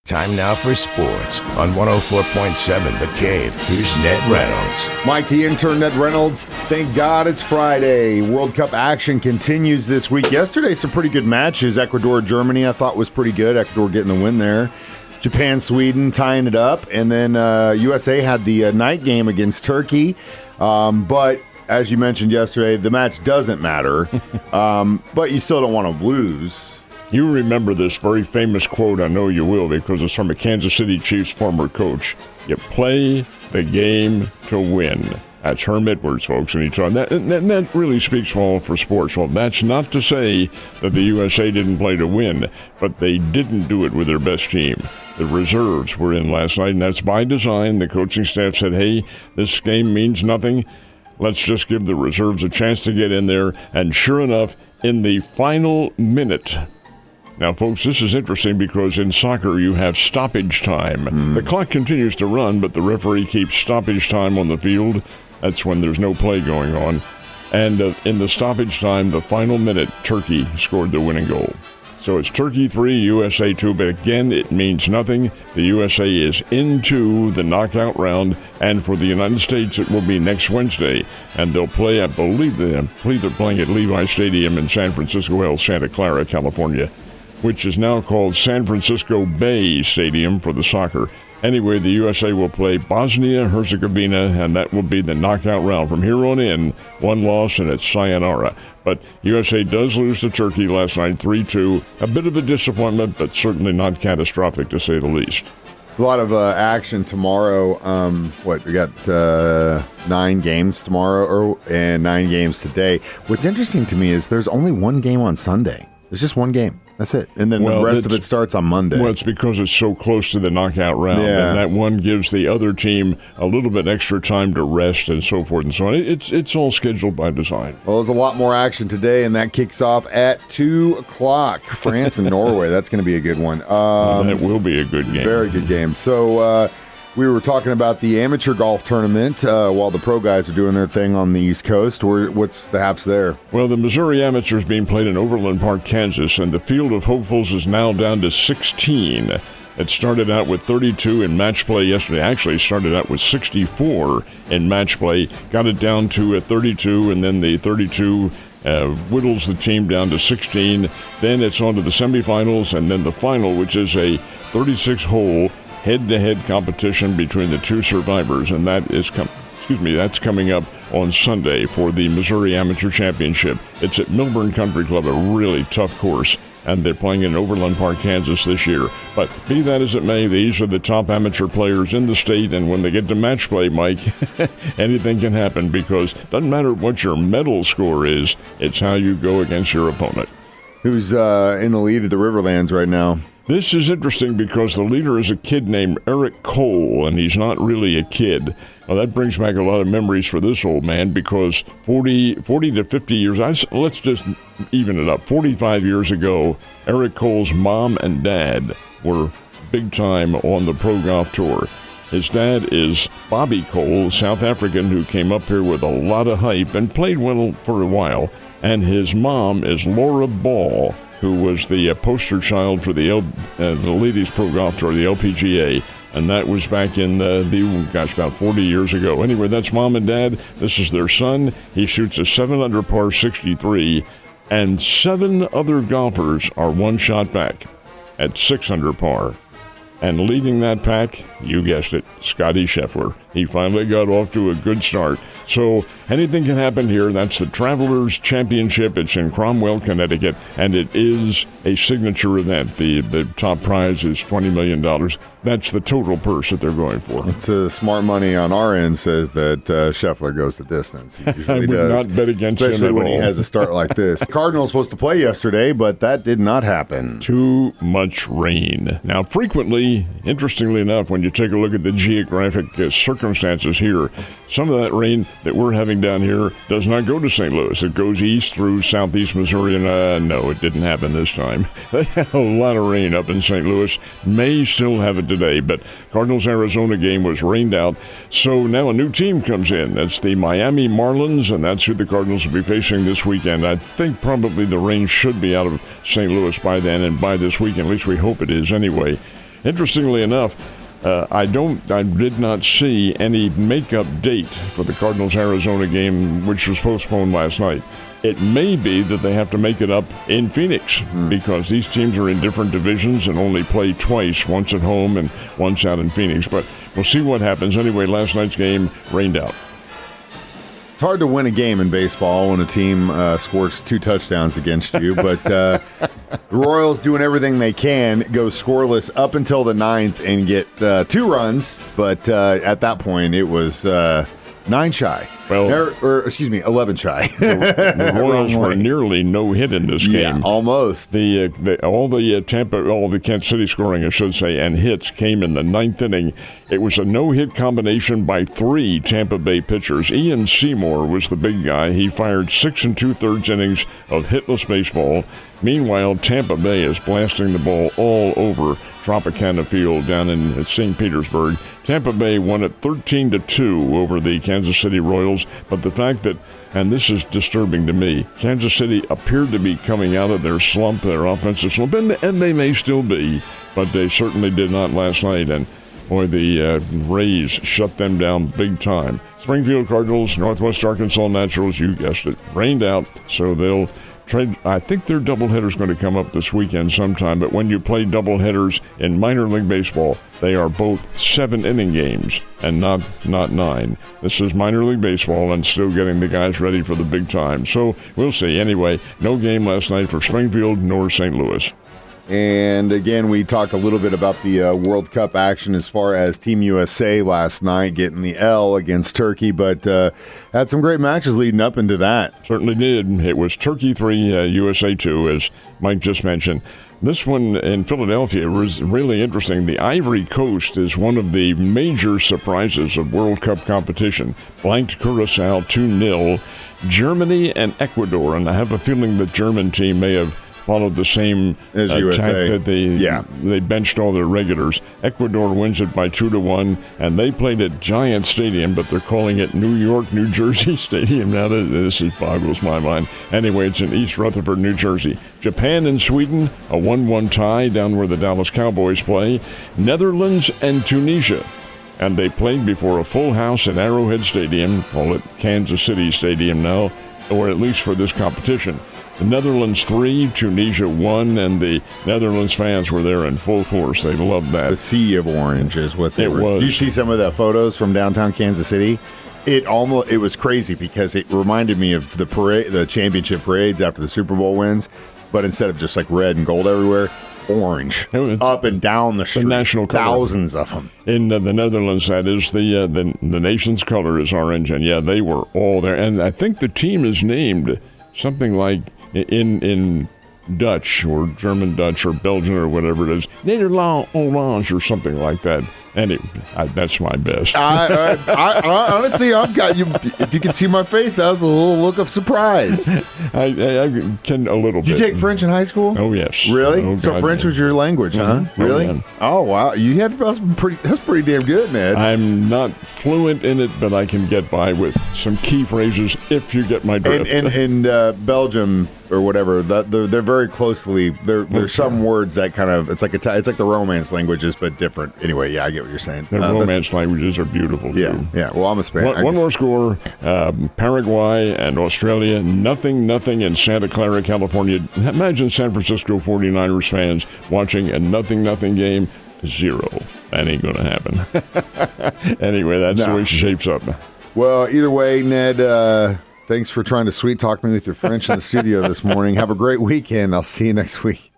Time now for sports on 104.7 The Cave. Here's Ned Reynolds. Mike, the intern, Ned Reynolds. Thank God it's Friday. World Cup action continues this week. Yesterday, some pretty good matches. Ecuador, Germany, I thought was pretty good. Ecuador getting the win there. Japan, Sweden tying it up. And then USA had the night game against Turkey. But as you mentioned yesterday, the match doesn't matter. But you still don't want to lose. You remember this very famous quote, I know you will, because it's from a Kansas City Chiefs former coach. You play the game to win. That's Herm Edwards, folks. And that really speaks well for sports. Well, that's not to say that the USA didn't play to win, but they didn't do it with their best team. The reserves were in last night, and that's by design. The coaching staff said, hey, this game means nothing. Let's just give the reserves a chance to get in there. And sure enough, in the final minute... Now, folks, this is interesting because in soccer you have stoppage time. The clock continues to run, but the referee keeps stoppage time on the field. That's when there's no play going on. And in the stoppage time, the final minute, Turkey scored the winning goal. So it's Turkey 3, USA 2, but again, it means nothing. The USA is into the knockout round, and for the United States, it will be next Wednesday. And they'll play, I believe they're playing at Levi Stadium in San Francisco, Santa Clara, California, which is now called San Francisco Bay Stadium for the soccer. Anyway, the USA will play Bosnia-Herzegovina, and that will be the knockout round. From here on in, one loss, and it's sayonara. But USA does lose to Turkey last night, 3-2. A bit of a disappointment, but certainly not catastrophic, to say the least. A lot of action tomorrow. We got 9 games tomorrow and 9 games today. What's interesting to me is there's only one game on Sunday. There's just one game. That's it. And then the rest of it starts on Monday. Well, it's because it's so close to the knockout round. Yeah. And that one gives the other team a little bit extra time to rest and so forth and so on. It's all scheduled by design. Well, there's a lot more action today, and that kicks off at 2 o'clock. France and Norway. That's going to be a good one. That will be a good game. Very good game. So we were talking about the amateur golf tournament while the pro guys are doing their thing on the East Coast. What's the haps there? Well, the Missouri Amateur is being played in Overland Park, Kansas, and the field of hopefuls is now down to 16. It started out with 32 in match play yesterday. Actually, it started out with 64 in match play. Got it down to 32, and then the 32 whittles the team down to 16. Then it's on to the semifinals, and then the final, which is a 36-hole head-to-head competition between the two survivors, and that's coming up on Sunday for the Missouri Amateur Championship. It's at Milburn Country Club, a really tough course, and they're playing in Overland Park, Kansas this year. But be that as it may, these are the top amateur players in the state, and when they get to match play, Mike, anything can happen because it doesn't matter what your medal score is, it's how you go against your opponent. Who's in the lead at the Riverlands right now? This is interesting because the leader is a kid named Eric Cole, and he's not really a kid. Well, that brings back a lot of memories for this old man because 40 to 50 years, let's just even it up. 45 years ago, Eric Cole's mom and dad were big time on the Pro Golf Tour. His dad is Bobby Cole, South African, who came up here with a lot of hype and played well for a while. And his mom is Laura Ball, who was the poster child for the Ladies Pro Golf Tour, the LPGA, and that was back in about 40 years ago. Anyway, that's mom and dad. This is their son. He shoots a 7-under par 63, and 7 other golfers are one shot back at 6-under par. And leading that pack, you guessed it, Scotty Scheffler. He finally got off to a good start. So anything can happen here. That's the Travelers Championship. It's in Cromwell, Connecticut, and it is a signature event. The top prize is $20 million. That's the total purse that they're going for. It's smart money on our end says that Scheffler goes the distance. He usually I would not bet against him at all. Especially when he has a start like this. Cardinals supposed to play yesterday, but that did not happen. Too much rain. Now, frequently, interestingly enough, when you take a look at the geographic circumstances here, some of that rain that we're having down here does not go to St. Louis. It goes east through southeast Missouri, and no, it didn't happen this time. They had a lot of rain up in St. Louis. May still have it today, but Cardinals-Arizona game was rained out. So now a new team comes in. That's the Miami Marlins, and that's who the Cardinals will be facing this weekend. I think probably the rain should be out of St. Louis by then and by this weekend. At least we hope it is anyway. Interestingly enough, I did not see any makeup date for the Cardinals-Arizona game, which was postponed last night. It may be that they have to make it up in Phoenix because these teams are in different divisions and only play twice, once at home and once out in Phoenix. But we'll see what happens. Anyway, last night's game rained out. It's hard to win a game in baseball when a team scores 2 touchdowns against you, but the Royals doing everything they can, go scoreless up until the 9th and get 2 runs, but at that point it was 9 shy. Well, or excuse me, 11 shy. The Royals were nearly no hit in this game. Yeah, almost. All the Kansas City scoring, I should say, and hits came in the 9th inning. It was a no-hit combination by 3 Tampa Bay pitchers. Ian Seymour was the big guy. He fired 6 2/3 innings of hitless baseball. Meanwhile, Tampa Bay is blasting the ball all over Tropicana Field down in St. Petersburg. Tampa Bay won it 13-2 over the Kansas City Royals, but the fact that, and this is disturbing to me, Kansas City appeared to be coming out of their slump, their offensive slump, and they may still be, but they certainly did not last night, and boy, the Rays shut them down big time. Springfield Cardinals, Northwest Arkansas Naturals, you guessed it, rained out, so they'll trade. I think their doubleheader is going to come up this weekend sometime, but when you play doubleheaders in minor league baseball, they are both 7-inning games and not 9. This is minor league baseball and still getting the guys ready for the big time. So we'll see. Anyway, no game last night for Springfield nor St. Louis. And again, we talked a little bit about the World Cup action as far as Team USA last night getting the L against Turkey, but had some great matches leading up into that. Certainly did. It was Turkey 3, USA 2, as Mike just mentioned. This one in Philadelphia was really interesting. The Ivory Coast is one of the major surprises of World Cup competition. Blanked Curacao 2-0. Germany and Ecuador, and I have a feeling the German team may have followed the same as USA. That they benched all their regulars. Ecuador wins it by 2-1, and they played at Giant Stadium, but they're calling it New York, New Jersey Stadium now. This boggles my mind. Anyway, it's in East Rutherford, New Jersey. Japan and Sweden, a 1-1 tie down where the Dallas Cowboys play. Netherlands and Tunisia. And they played before a full house at Arrowhead Stadium, call it Kansas City Stadium now, or at least for this competition. The Netherlands 3, Tunisia 1, and the Netherlands fans were there in full force. They loved that. The sea of orange is what they were. Was. Did you see some of the photos from downtown Kansas City? It was crazy because it reminded me of the parade, the championship parades after the Super Bowl wins, but instead of just like red and gold everywhere, orange up and down the street. The national color. Thousands of them. In the Netherlands, that is the nation's color is orange, and yeah, they were all there. And I think the team is named something like in Dutch or German Dutch or Belgian or whatever it is, Nederland Orange or something like that. Anyway, that's my best. I honestly, I've got you. If you can see my face, that was a little look of surprise. I can a little bit. Did you take French in high school? Oh, yes. Really? Oh, so God, French was your language, huh? Mm-hmm. Really? Oh, oh, wow. You had that's pretty damn good, Ned. I'm not fluent in it, but I can get by with some key phrases if you get my drift. In Belgium or whatever, they're very closely. There's some words that kind of it's like the Romance languages, but different. Anyway, yeah, I get what you're saying. The Romance languages are beautiful too. Yeah. Well, I'm a Spanish. One more score: Paraguay and Australia. Nothing in Santa Clara, California. Imagine San Francisco 49ers fans watching a nothing game. 0. That ain't gonna happen. Anyway, that's the way she shapes up. Well, either way, Ned. Thanks for trying to sweet talk me with your French in the studio this morning. Have a great weekend. I'll see you next week.